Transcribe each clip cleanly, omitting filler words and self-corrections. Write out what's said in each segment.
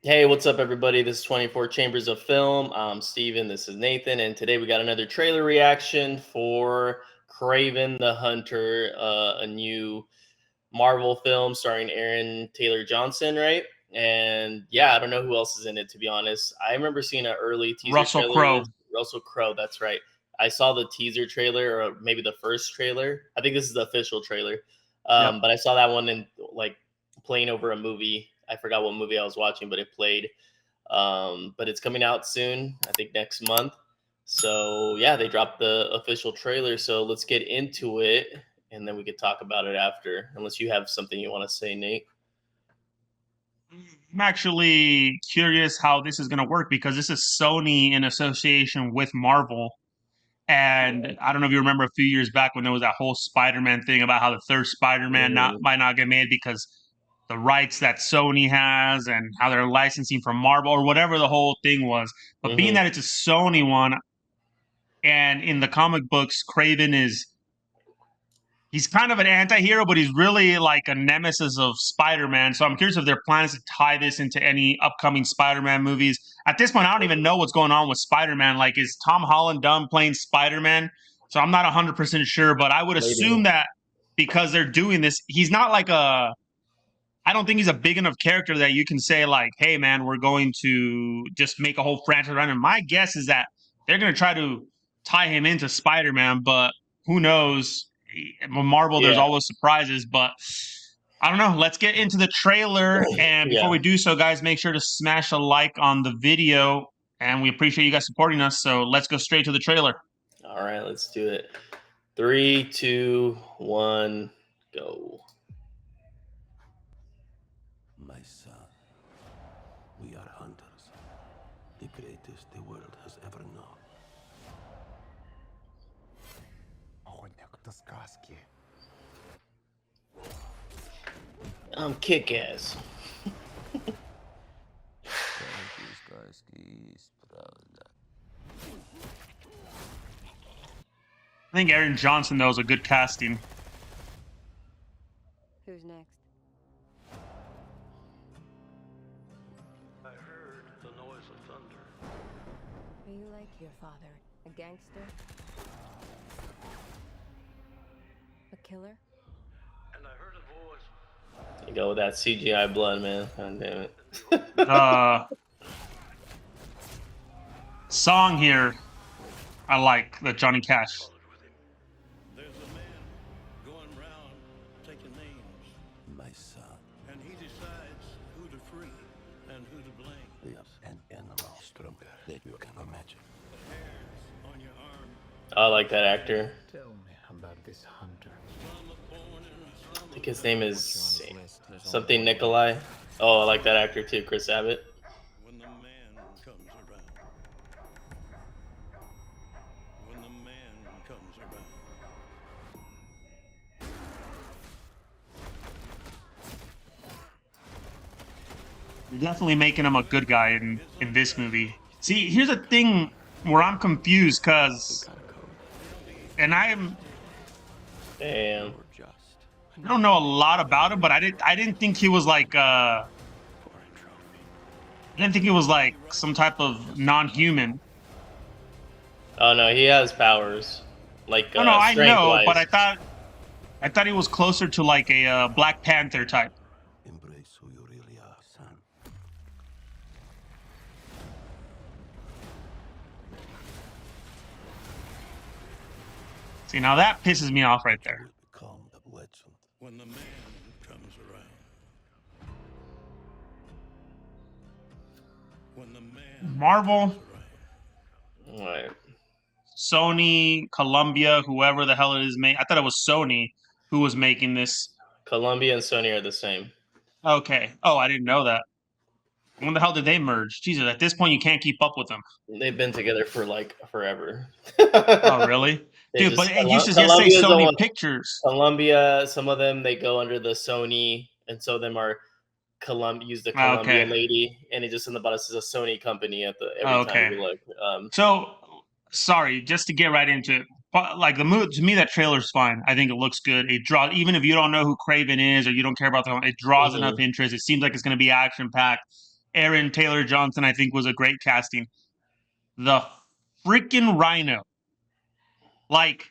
Hey, what's up, everybody? This is 24 Chambers of Film. I'm Steven. This is Nathan. And today we got another trailer reaction for Kraven the Hunter, a new Marvel film starring Aaron Taylor Johnson, right? And yeah, I don't know who else is in it, to be honest. I remember seeing an early teaser Russell trailer Crowe. with Russell Crowe. That's right. I saw the teaser trailer, or maybe the first trailer. I think this is the official trailer. Yep. But I saw that one in like playing over a movie. I forgot what movie I was watching, but it played. But it's coming out soon, I think next month. So yeah, they dropped the official trailer. So let's get into it, and then we could talk about it after. Unless you have something you want to say, Nate. I'm actually curious how this is going to work because this is Sony in association with Marvel. And I don't know if you remember a few years back when there was that whole Spider-Man thing about how the third Spider-Man Mhm. might not get made because the rights that Sony has and how they're licensing from Marvel or whatever the whole thing was. But being Mhm. that it's a Sony one, and in the comic books, Kraven is he's kind of an anti-hero, but he's really like a nemesis of Spider-Man. So I'm curious if their plan is to tie this into any upcoming Spider-Man movies. At this point, I don't even know what's going on with Spider-Man. Like, is Tom Holland done playing Spider-Man? So I'm not 100% sure, but I would Maybe. assume that because they're doing this, he's not like a I don't think he's a big enough character that you can say like, "Hey, man, we're going to just make a whole franchise around him." My guess is that they're going to try to tie him into Spider-Man, but who knows? With Marvel, there's Yeah. always surprises, but I don't know. Let's get into the trailer, and before Yeah. we do so, guys, make sure to smash a like on the video, and we appreciate you guys supporting us. So let's go straight to the trailer. All right. Let's do it. Three, two, one, go. My son, we are hunters, the greatest the world has ever known. Охотник до сказки. I'm kick ass. Каждой сказки есть правда. I think Aaron Johnson though is a good casting. Who's next? I heard the noise of thunder. Are you like your father? A gangster? A killer? And I heard a voice. You go with that CGI blood, man. God damn it. The song here, I like the Johnny Cash. There's a man going round taking names, My son, and he decides who to free and who to blame. yes, an animal stronger than you can imagine. The hairs on your arm, I like that actor. Tell me about this hunter. some are born and some I are think his bred. name is something Nikolai. Oh, I like that actor too, Chris Abbott. When the man comes around. When the man comes around. You're definitely making him a good guy in this movie. See, here's a thing where I'm confused because, Got a code. and Damn. You're just I don't know a lot about him, but I didn't think he was like for a trophy. I didn't think he was like some type of non-human. Oh no, he has powers, like No, I strength know, but wise. I thought he was closer to like a Black Panther type. Embrace who you really are, son. See, now that pisses me off right You there. will become a legend. When the man comes around. When the man Marvel, comes around. All right. Sony, Columbia, whoever the hell it is, I thought it was Sony who was making this. Columbia and Sony are the same. Okay. Oh, I didn't know that. When the hell did they merge? Jesus, at this point you can't keep up with them. They've been together for like forever. Oh, really? They Dude, but just it used to just say Columbia's the Sony one. Pictures. Columbia, some of them they go under the Sony, and so them are use the Columbia Okay. lady, and it just in the bottom says a Sony company at the every time Okay. you look. So, sorry, just to get right into it. But like the movie, to me, that trailer's fine. I think it looks good. It draws, even if you don't know who Craven is or you don't care about the, it draws enough Mhm. interest. It seems like it's going to be action packed. Aaron Taylor Johnson, I think, was a great casting. The freaking Rhino. Like,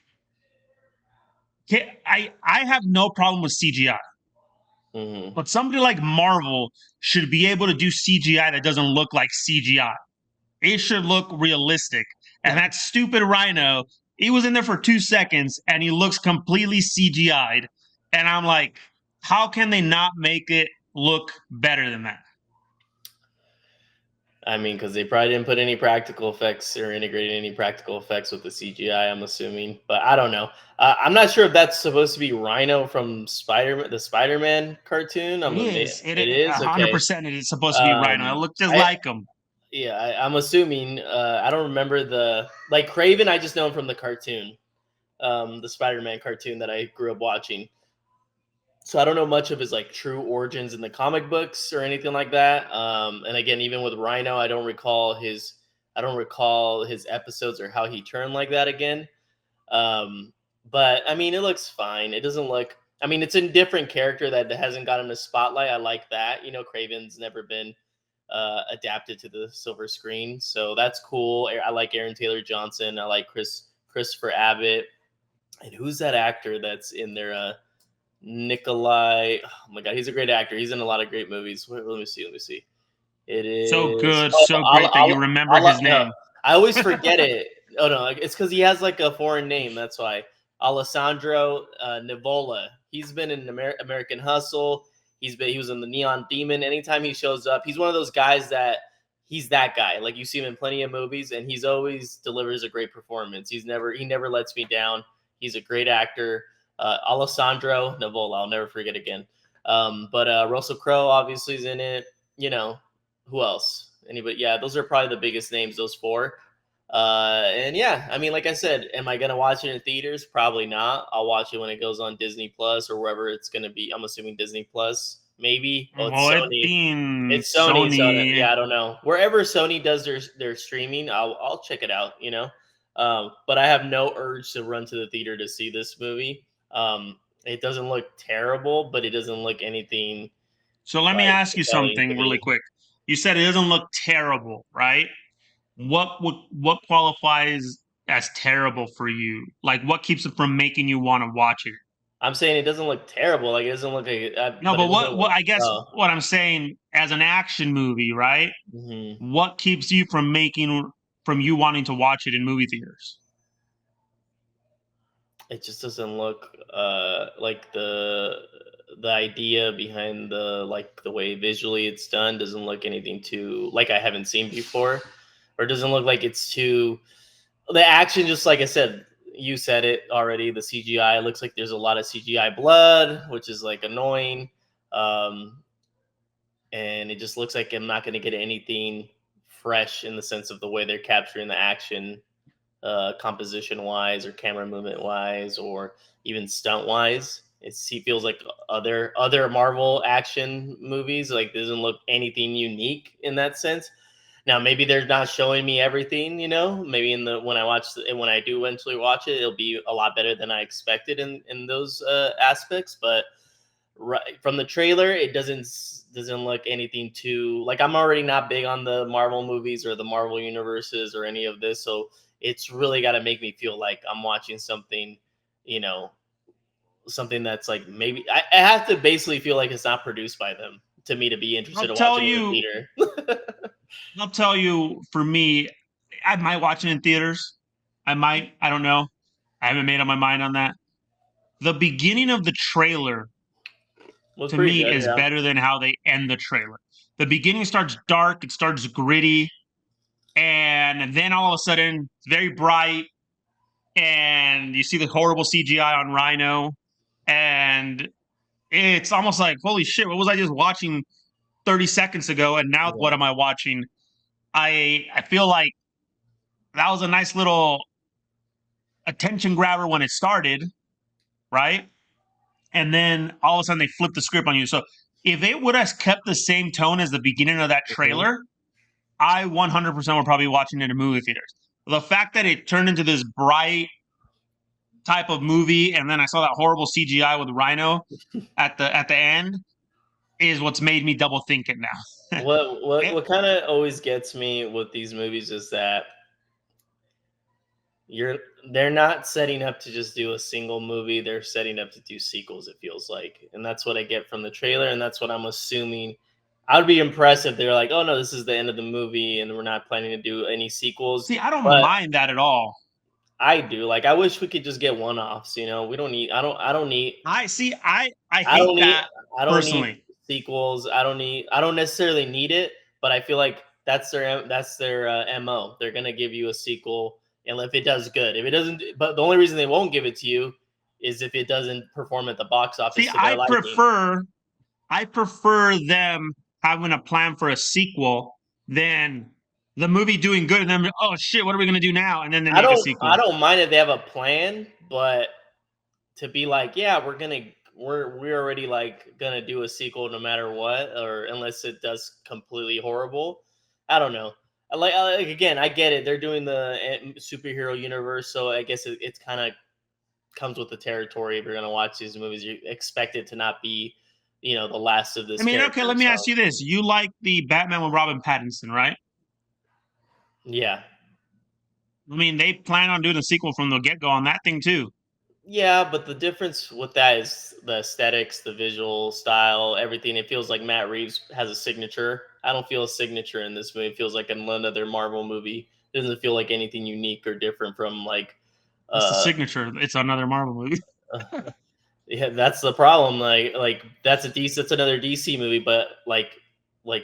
I have no problem with CGI, Hmm. but somebody like Marvel should be able to do CGI that doesn't look like CGI. It should look realistic. And that stupid Rhino, he was in there for 2 seconds and he looks completely CGI'd. And I'm like, how can they not make it look better than that? I mean, because they probably didn't put any practical effects or integrated any practical effects with the CGI, I'm assuming. But I don't know. I'm not sure if that's supposed to be Rhino from the Spider-Man cartoon. It is. It is? Okay. 100% it is supposed to be Rhino. It Um, looked just I like him. Yeah, I'm assuming. I don't remember like Kraven. I just know him from the cartoon, the Spider-Man cartoon that I grew up watching. So I don't know much of his like true origins in the comic books or anything like that. And again, even with Rhino, I don't recall his episodes or how he turned like that again. Um, but I mean, it looks fine. It doesn't look. I mean, it's a different character that hasn't gotten a spotlight. I like that. You know, Craven's never been adapted to the silver screen, so that's cool. I like Aaron Taylor Johnson. I like Christopher Abbott, and who's that actor that's in there? Nikolai. Oh my god, he's a great actor. He's in a lot of great movies. Wait, let me see. Let me see. It So is. good, Oh, so great that you remember his no, name. I always forget it. Oh no, it's because he has like a foreign name. That's why. Alessandro Nivola. He's been in American Hustle. He was in the Neon Demon. Anytime he shows up, he's one of those guys that he's that guy. Like you see him in plenty of movies, and he's always delivers a great performance. He never lets me down. He's a great actor. Alessandro Nivola. I'll never forget again. But Russell Crowe obviously is in it. You know, who else? Anybody? Yeah, those are probably the biggest names. Those four. And yeah, I mean, like I said, am I gonna watch it in theaters? Probably not. I'll watch it when it goes on Disney Plus or wherever it's gonna be. I'm assuming Disney Plus, maybe. Oh, it's Well, it Sony. being It's Sony, so Sony. yeah, I don't know. Wherever Sony does their streaming, I'll check it out. You know, but I have no urge to run to the theater to see this movie. It doesn't look terrible, but it doesn't look anything So let me like ask you compelling to something really me. quick. You said it doesn't look terrible, right? What qualifies as terrible for you? Like what keeps it from making you want to watch it? I'm saying it doesn't look terrible. Like it doesn't look like, No, but but it doesn't what look. I guess what I'm saying as an action movie, right? Mhm. What keeps you from you wanting to watch it in movie theaters? It just doesn't look like the idea behind the way visually it's done doesn't look anything too like I haven't seen before, or it doesn't look like it's too the action. Just like I said, you said it already. The CGI looks like there's a lot of CGI blood, which is like annoying, um, and it just looks like I'm not going to get anything fresh in the sense of the way they're capturing the action composition wise or camera movement wise or even stunt wise. He feels like other Marvel action movies. Like doesn't look anything unique in that sense. Now maybe they're not showing me everything. You know, maybe in the when I do eventually watch it, it'll be a lot better than I expected in those aspects. But right from the trailer, it doesn't look anything too like I'm already not big on the Marvel movies or the Marvel universes or any of this, so it's really got to make me feel like I'm watching something, you know, something that's like maybe I have to basically feel like it's not produced by them to me to be interested I'll in tell watching it in the you, theater. I'll tell you, for me, I might watch it in theaters. I might, I don't know. I haven't made up my mind on that. The beginning of the trailer Was to pretty me good, is yeah. better than how they end the trailer. The beginning starts dark, it starts gritty, and then all of a sudden it's very bright, and you see the horrible CGI on Rhino, and it's almost like, holy shit, what was I just watching 30 seconds ago? And now what Yeah. am I watching? I feel like that was a nice little attention grabber when it started, right? And then all of a sudden they flip the script on you. So if it would have kept the same tone as the beginning of that Mhm. trailer, I 100% would probably be watching it in movie theaters. The fact that it turned into this bright type of movie, and then I saw that horrible CGI with Rhino at the end, is what's made me double think it now. What kind of always gets me with these movies is that you're they're not setting up to just do a single movie. They're setting up to do sequels, it feels like. And that's what I get from the trailer, and that's what I'm assuming. I would be impressed if they're like, "Oh no, this is the end of the movie and we're not planning to do any sequels." See, I don't But mind that at all. I do. Like I wish we could just get one-offs, We don't need I I hate don't need that I don't need personally. sequels. I don't necessarily need it, but I feel like that's their MO. They're going to give you a sequel and if it does good. If it doesn't, but the only reason they won't give it to you is if it doesn't perform at the box See, office to their liking. I prefer them having a plan for a sequel than the movie doing good and then, oh shit, what are we gonna do now? And then they make a I sequel. don't mind if they have a plan, but to be like, yeah, we're already like gonna do a sequel no matter what, or unless it does completely horrible. I don't know. Again, I get it. They're doing the superhero universe, so I guess it's kind of comes with the territory. If you're gonna watch these movies, you expect it to not be, the last of I this mean, okay, character. let me ask So you this. You like the Batman with Robin Pattinson, right? yeah, I mean, they plan on doing a sequel from the get-go on that thing too. yeah, but the difference with that is the aesthetics, the visual style, everything. It feels like Matt Reeves has a signature. I don't feel a signature in this movie. It feels like another Marvel movie. It doesn't feel like anything unique or different from like It's the uh signature. It's another Marvel movie. yeah, that's the problem. Like that's another DC movie, but like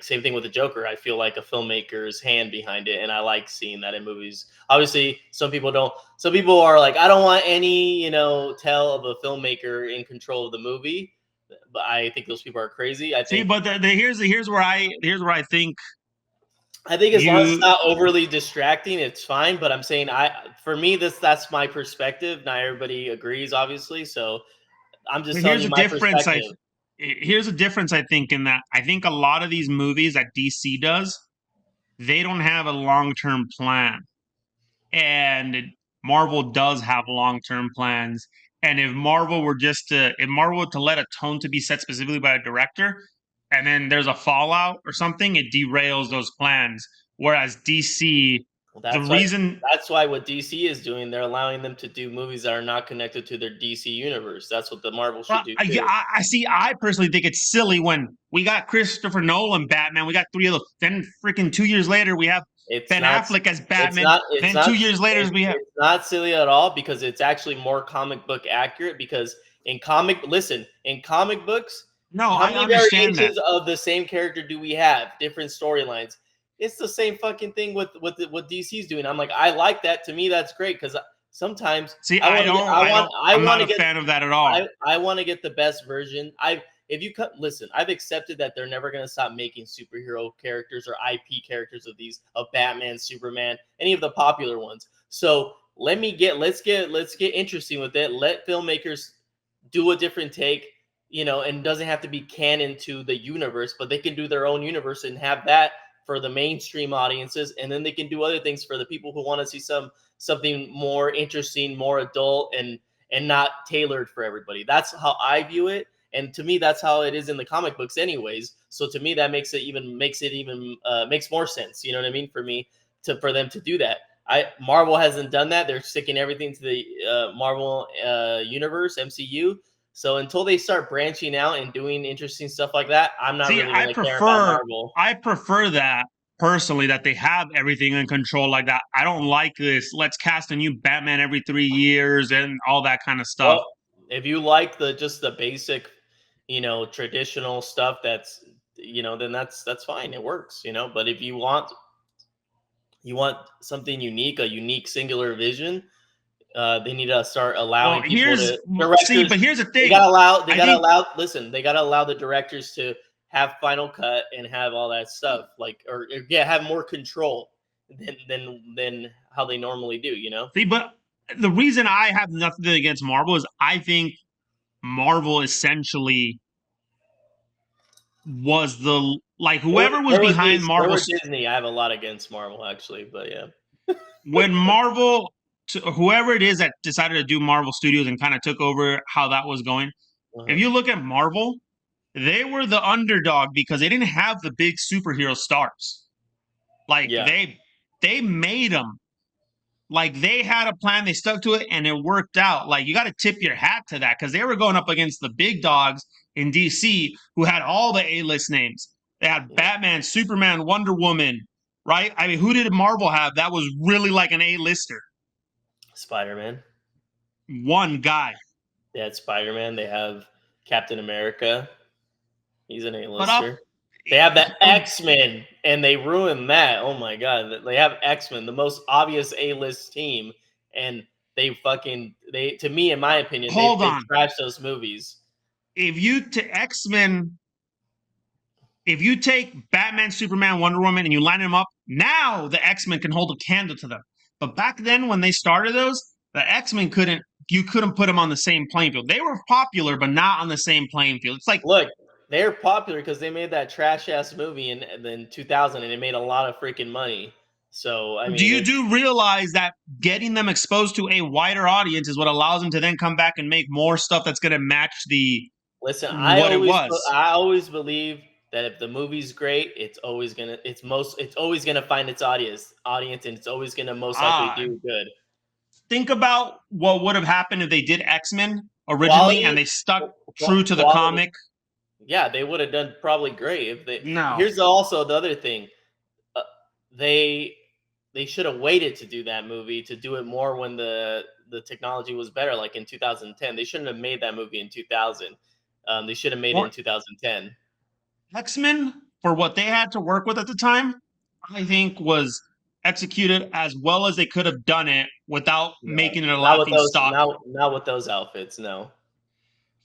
same thing with the Joker. I feel like a filmmaker's hand behind it, and I like seeing that in movies. Obviously, some people don't. Some people are like, I don't want any tell of a filmmaker in control of the movie. But I think those people are crazy. See, but here's where I think I think as long as it's you not overly distracting, it's fine. But I'm saying for me that's my perspective. Not everybody agrees, obviously. So I'm just but telling you my perspective. here's a difference I think in that I think a lot of these movies that DC does, they don't have a long-term plan. And Marvel does have long-term plans. And if Marvel were to let a tone to be set specifically by a director, and then there's a fallout or something, it derails those plans. Whereas DC, Well, the reason that's why what DC is doing, they're allowing them to do movies that are not connected to their DC universe. That's what the Marvel should do too. I see. I personally think it's silly when we got Christopher Nolan Batman. We got three of those. Then freaking 2 years later, we have It's Ben not Affleck as it's Batman. not it's Then not 2 years later, we have. it's not silly at all because it's actually more comic book accurate because in comic books, No, how I many understand that. variations of the same character do we have? Different storylines. It's the same fucking thing with what DC's doing. I'm like, I like that. To me, that's great because sometimes See, I don't. I I'm want not to a get fan of that at all. I want to get the best version. Listen, I've accepted that they're never gonna stop making superhero characters or IP characters of Batman, Superman, any of the popular ones. So let's get interesting with it. Let filmmakers do a different take, and doesn't have to be canon to the universe, but they can do their own universe and have that for the mainstream audiences, and then they can do other things for the people who want to see something more interesting, more adult, and not tailored for everybody. That's how I view it. And to me, that's how it is in the comic books, anyways. So to me, that makes more sense. You know what I mean? For me, for them to do that. Marvel hasn't done that. They're sticking everything to the Marvel universe, MCU. So until they start branching out and doing interesting stuff like that, I'm not See, really going to care about Marvel. I prefer that personally that they have everything in control like that. I don't like this. Let's cast a new Batman every 3 years and all that kind of stuff. Well, if you like the basic, traditional stuff, then that's fine. It works, But if you want something unique, a unique singular vision, they need to start allowing people to directors. But here's the They thing. gotta allow. They I gotta think allow. Listen, they gotta allow the directors to have final cut and have all that stuff, have more control than how they normally do. but the reason I have nothing against Marvel is I think Marvel essentially was the like whoever was behind Where Marvel were Disney? I have a lot against Marvel actually, but yeah. when whoever it is that decided to do Marvel Studios and kind of took over how that was going. If Uh-huh. you look at Marvel, they were the underdog because they didn't have the big superhero stars. Like Yeah. they made them. Like they had a plan, they stuck to it, and it worked out. Like you got to tip your hat to that because they were going up against the big dogs in DC who had all the A-list names. They had Batman, Superman, Wonder Woman, right? I mean, who did Marvel have that was really like an A-lister? Spider-Man. One guy. They had Spider-Man. They have Captain America. He's an But up, A-lister. They have the X-Men, and they ruined that. Oh my god, they have X-Men, the most obvious A-list team, and they to me, in my opinion, hold they on. trashed those movies. If you to X-Men, if you take Batman, Superman, Wonder Woman, and you line them up, now the X-Men can hold a candle to them. But back then, when they started those, the X-Men couldn't. You couldn't put them on the same playing field. They were popular, but not on the same playing field. It's like, look, they're popular because they made that trash ass movie in 2000, and it made a lot of freaking money. So I mean, do you realize that getting them exposed to a wider audience is what allows them to then come back and make more stuff that's going to match the listen? it was. I always believe that if the movie's great, it's always gonna find its audience, and it's always gonna most likely do good. Think about what would have happened if they did X-Men originally and they stuck true to the comic. Yeah, they would have done probably great if they. No. Here's also the other thing. They should have waited to do that movie, to do it more when the technology was better, like in 2010. They shouldn't have made that movie in 2000. They should have made it in 2010. X-Men, for what they had to work with at the time, I think was executed as well as they could have done it without making it a laughing stock. Not with those outfits, no.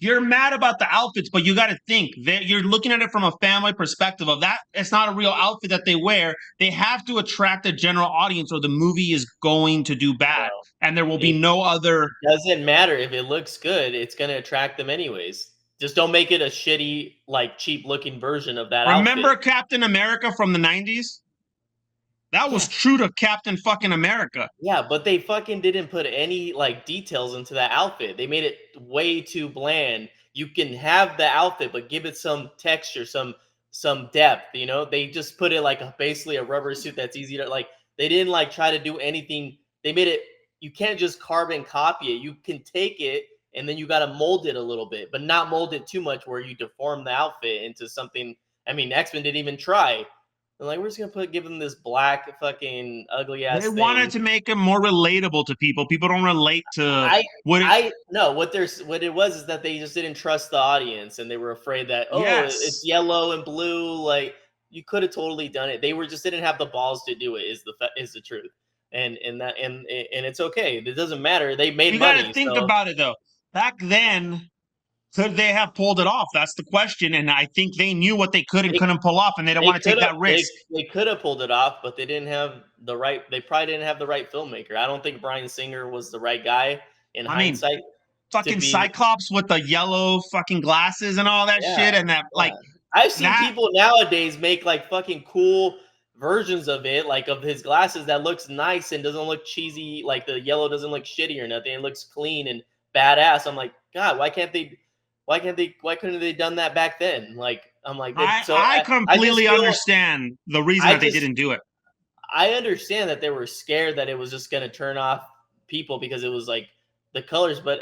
You're mad about the outfits, but you got to think that you're looking at it from a family perspective of that. It's not a real outfit that they wear. They have to attract a general audience or the movie is going to do bad. Well, and there will be no other. Doesn't matter if it looks good. It's going to attract them anyways. Just don't make it a shitty, like cheap looking version of that Remember outfit. Captain America from the 90s? That was true to Captain fucking America. Yeah, but they fucking didn't put any like details into that outfit. They made it way too bland. You can have the outfit, but give it some texture, some depth. You know, they just put it like basically a rubber suit that's easy to like. They didn't like try to do anything. They made it. You can't just carbon copy it. You can take it and then you got to mold it a little bit, but not mold it too much where you deform the outfit into something. I mean, X-Men didn't even try. And like, we're just gonna give them this black fucking ugly ass. They wanted to make it more relatable to people. People don't relate to what it was is that they just didn't trust the audience and they were afraid that it's yellow and blue. Like you could have totally done it. They didn't have the balls to do it. Is the truth. And it's okay. It doesn't matter. They made money. You got to think about it though. Back then, could they have pulled it off? That's the question. And I think they knew what they could and couldn't pull off, and they didn't want to take that risk. They could have pulled it off, but they didn't have the right. They probably didn't have the right filmmaker. I don't think Bryan Singer was the right guy in hindsight. Fucking Cyclops with the yellow fucking glasses and all that shit, and that like. I've seen people nowadays make like fucking cool versions of it, like of his glasses that looks nice and doesn't look cheesy. Like the yellow doesn't look shitty or nothing. It looks clean and badass. I'm like, God, why couldn't they done that back then? Like, I'm like, I completely understand the reason that they didn't do it. I understand that they were scared that it was just going to turn off people because it was like the colors, but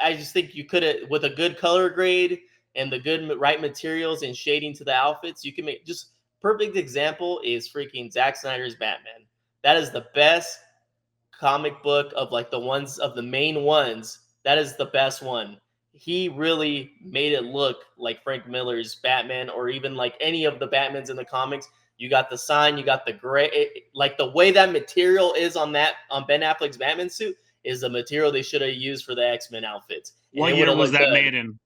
I just think you could have, with a good color grade and the right materials and shading to the outfits, you can make just perfect example is freaking Zack Snyder's Batman. That is the best comic book of like the main ones. That is the best one. He really made it look like Frank Miller's Batman or even like any of the Batmans in the comics. You got the sign, you got the gray, like the way that material is on Ben Affleck's Batman suit is the material they should have used for the X-Men outfits. What year was that made in?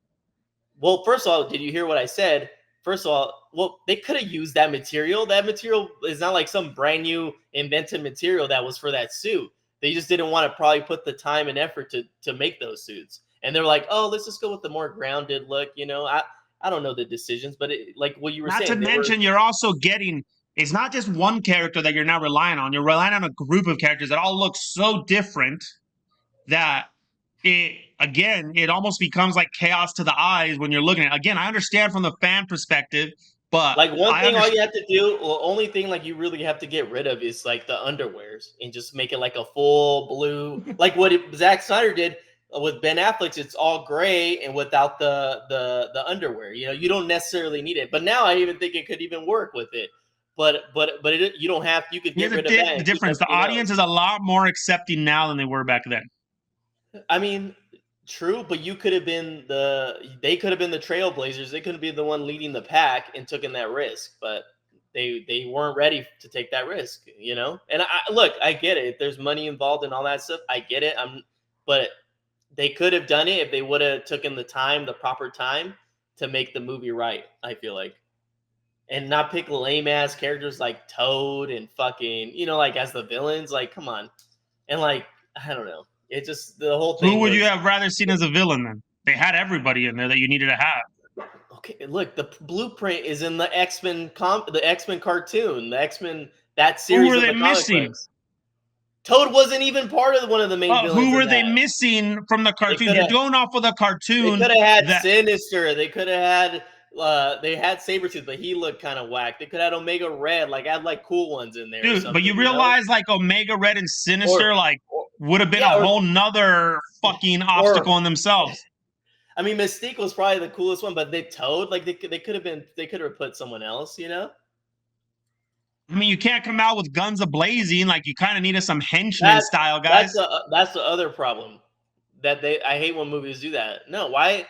Well, first of all, did you hear what I said? First of all, they could have used that material. That material is not like some brand new invented material that was for that suit. They just didn't want to probably put the time and effort to make those suits. And they're like, oh, let's just go with the more grounded look. You know, I don't know the decisions, but like what you were saying. Not to mention, you're also getting, it's not just one character that you're now relying on. You're relying on a group of characters that all look so different that it almost becomes like chaos to the eyes when you're looking at it. Again, I understand from the fan perspective, but Like one I thing, all you understand. have to do, well, only thing like you really have to get rid of is like the underwears and just make it like a full blue, like what Zack Snyder did with Ben Affleck's. It's all gray and without the underwear. You know, you don't necessarily need it. But now I even think it could even work with it. But you don't have. You could Here's get rid of that the and keep difference: the everything audience else. is a lot more accepting now than they were back then. I mean, true, but you could have been they could have been the trailblazers. They could have been the one leading the pack and taking that risk, but they weren't ready to take that risk, you know. And look, I get it. If there's money involved and all that stuff, I get it. But they could have done it if they would have taken the proper time to make the movie right. I feel like, and not pick lame ass characters like Toad and fucking, like as the villains. Like, come on, and like I don't know. It just the whole Who thing would you was. have rather seen as a villain then? They had everybody in there that you needed to have. Okay, look, the blueprint is in the the X-Men cartoon, the X-Men, that Who series were of they the comic missing? books. Toad wasn't even part of one of the main Who villains in were they that. missing from the They cartoon? could You're have going off of the they cartoon could have had that Sinister. They could have had they had Sabretooth, but he looked kind of whack. They could have had Omega Red, like add like cool ones in there or dude, but something, you realize like Omega Red and Or, Sinister like or would have been a yeah, whole nother fucking or obstacle in themselves. I mean, Mystique was probably the coolest one, but Toad, like they could have put someone else, you know. I mean, you can't come out with guns a blazing. Like you kind of needed some henchmen That's style guys. that's the other problem that I hate when movies do that. No, why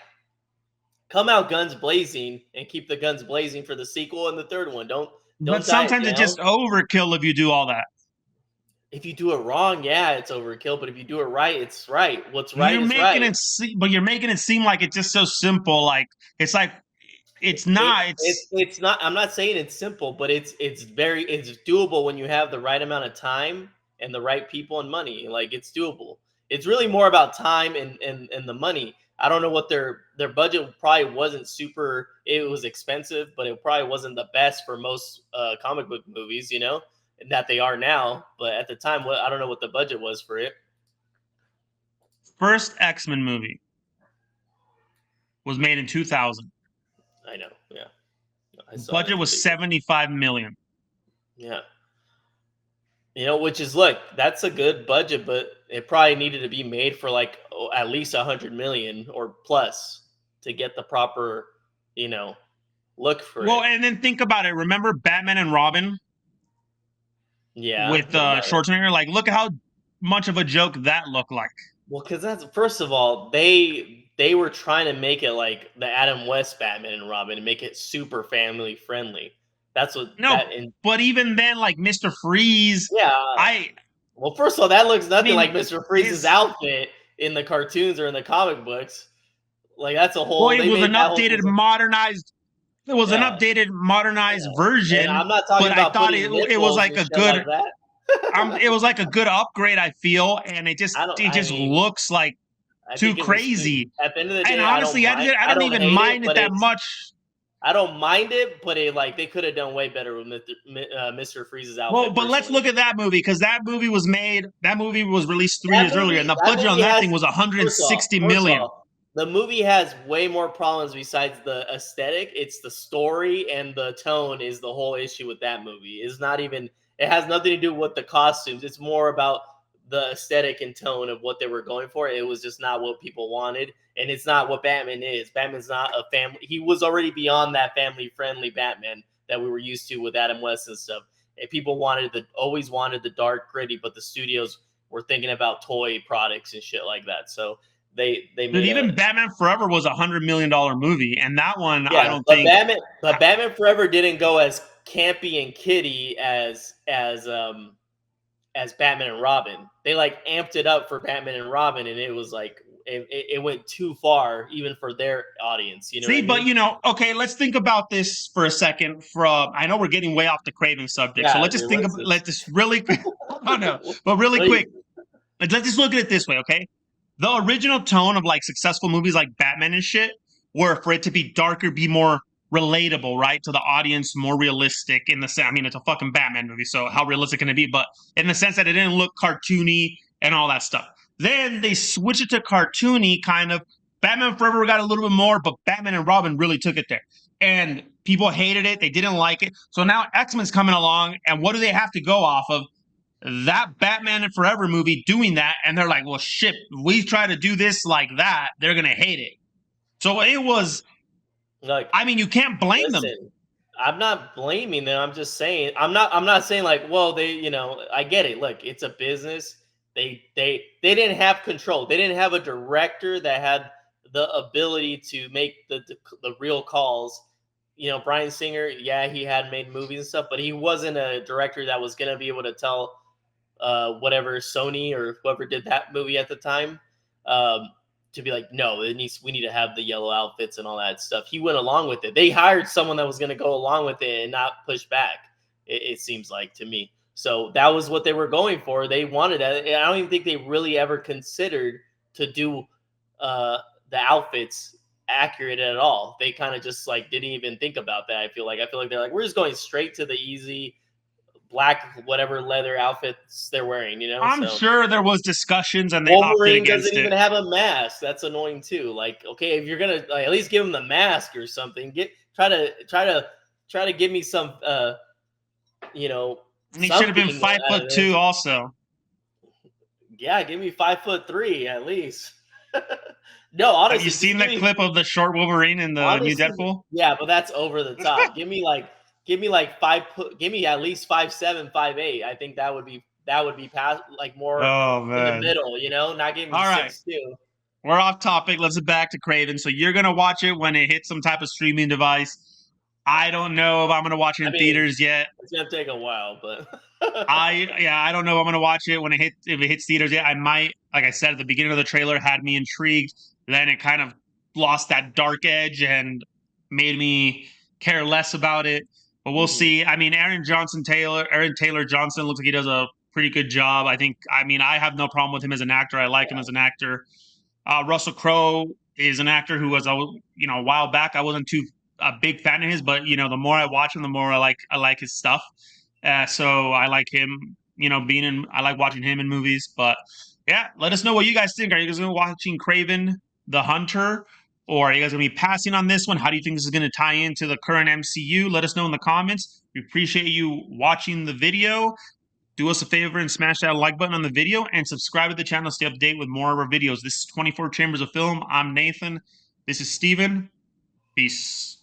come out guns blazing and keep the guns blazing for the sequel and the third one? But Don't die it sometimes it's down. just overkill if you do all that. If you do it wrong, yeah, it's overkill. But if you do it right, it's right. What's right is right. But you're making it seem like it's just so simple. Like it's like it's not. It's not. I'm not saying it's simple, but it's doable when you have the right amount of time and the right people and money. Like it's doable. It's really more about time and the money. I don't know what their budget probably wasn't super. It was expensive, but it probably wasn't the best for most comic book movies, that they are now. But at the time, I don't know what the budget was for it. First X-Men movie was made in 2000. I know, yeah. I saw Budget that was too. 75 million. Yeah. Which is look, that's a good budget, but it probably needed to be made for like at least 100 million or plus to get the proper, look for Well, it. and then think about it. Remember Batman and Robin Yeah. with Schwarzenegger? Like, look at how much of a joke that looked like. Well, because that's first of all, they were trying to make it like the Adam West Batman and Robin and make it super family friendly. That's what No, but even then, like Mr. Freeze, yeah. Well, first of all, that looks nothing like Mr. Freeze's outfit in the cartoons or in the comic books. Like that's a whole. Well, it was an updated, modernized. It was an updated, modernized version. And I'm not talking about. I thought it was like a good. It was like a good upgrade. I feel, and it just looks like too crazy. At the end of the day, and honestly, I don't even mind it that much. I don't mind it, but they could have done way better with Mr. Freeze's outfit. Well, but let's look at that movie because that movie was released 3 years earlier, and the budget on that thing was 160 million. The movie has way more problems besides the aesthetic. It's the story and the tone is the whole issue with that movie. It's not even. It has nothing to do with the costumes. It's more about the aesthetic and tone of what they were going for. It was just not what people wanted. And it's not what Batman is. Batman's not a family. He was already beyond that family-friendly Batman that we were used to with Adam West and stuff. And people always wanted the dark, gritty, but the studios were thinking about toy products and shit like that. So they made even Batman Forever was $100 million movie, and that one yeah, I don't think. Batman Forever didn't go as campy and kiddie as Batman and Robin. They like amped it up for Batman and Robin, and it was like it went too far even for their audience. But okay, let's think about this for a second. I know we're getting way off the Kraven subject, so let's just think about let's just really oh no, but really quick. Let's just look at it this way, okay? The original tone of like successful movies like Batman and shit were for it to be darker, be more relatable, right, to the audience, more realistic in the sense. I mean, it's a fucking Batman movie, so how realistic can it be? But in the sense that it didn't look cartoony and all that stuff. Then they switched it to cartoony, kind of. Batman Forever got a little bit more, but Batman and Robin really took it there. And people hated it. They didn't like it. So now X-Men's coming along, and what do they have to go off of? That Batman and Forever movie doing that, and they're like, well, shit, we try to do this like that, they're going to hate it. So it was, Like, I mean, you can't blame them. listen, I'm not blaming them. I'm just saying I'm not saying like, well, they, I get it. Look, it's a business. They didn't have control. They didn't have a director that had the ability to make the real calls. Bryan Singer, yeah, he had made movies and stuff, but he wasn't a director that was going to be able to tell whatever Sony or whoever did that movie at the time, to be like, no, we need to have the yellow outfits and all that stuff. He went along with it. They hired someone that was going to go along with it and not push back. It seems like to me. So that was what they were going for. They wanted it. I don't even think they really ever considered to do the outfits accurate at all. They kind of just like didn't even think about that. I feel like they're like, we're just going straight to the easy black whatever leather outfits they're wearing. I'm sure there was discussions and they Wolverine opted against doesn't it. even have a mask. That's annoying too. Like, okay, if you're gonna at least give him the mask or something, try to give me some He should have been something out of 5'2" this. also. Yeah, give me 5'3" at least. No, honestly, Have you just seen give the me- clip of the short Wolverine in the new honestly, Deadpool? Yeah, but that's over the top. Give me like give me at least 5'7", 5'8". I think that would be past like more Oh in the man. middle, not give me All right. 6'2". We're off topic. Let's get back to Kraven. So you're gonna watch it when it hits some type of streaming device. I don't know if I'm gonna watch it in theaters yet. It's gonna take a while, but I don't know if I'm gonna watch it if it hits theaters yet. I might, like I said at the beginning of the trailer, had me intrigued. Then it kind of lost that dark edge and made me care less about it. But we'll see. I mean, Aaron Taylor Johnson looks like he does a pretty good job. I have no problem with him as an actor. I like him as an actor. Russell Crowe is an actor who was, a while back I wasn't too a big fan of his, but the more I watch him, the more I like his stuff. So I like him. I like watching him in movies. But yeah, let us know what you guys think. Are you guys going to be watching Kraven the Hunter, or are you guys going to be passing on this one? How do you think this is going to tie into the current MCU? Let us know in the comments. We appreciate you watching the video. Do us a favor and smash that like button on the video and subscribe to the channel to stay up to date with more of our videos. This is 24 Chambers of Film. I'm Nathan. This is Steven. Peace.